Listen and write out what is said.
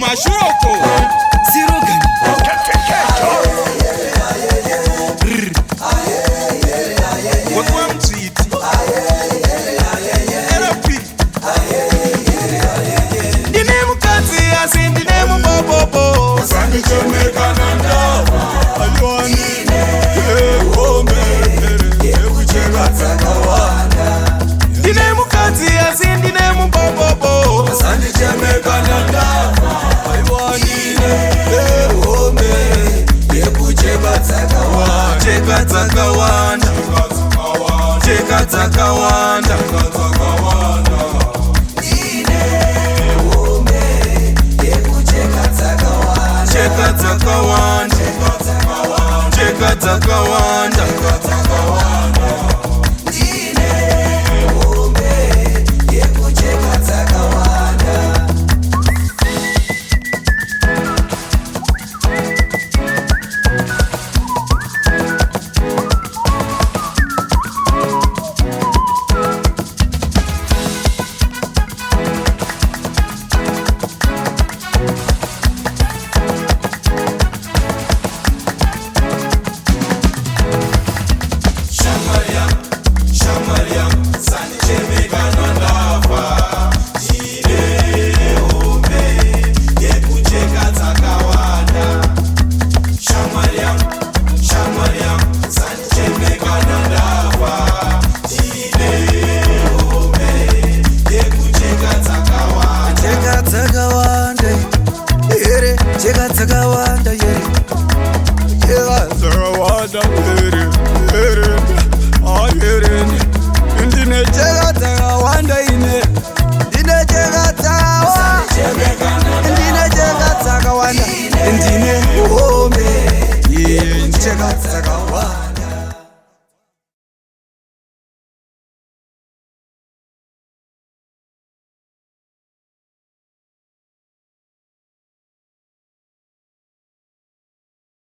Mashuroko Sirogan Wakwa mtwiti Erapi Dine mukati asi dine mubobobo Sandi chomeka nandava Alwani Home Ekucheka takawanda Dine mukati asi dine mubobobo Sandi chomeka nandava Alwani Home Ekucheka takawanda Cheka takawanda Cheka takawanda Cheka takawanda Cheka takawanda Ndine home, yeah, cheka takawanda.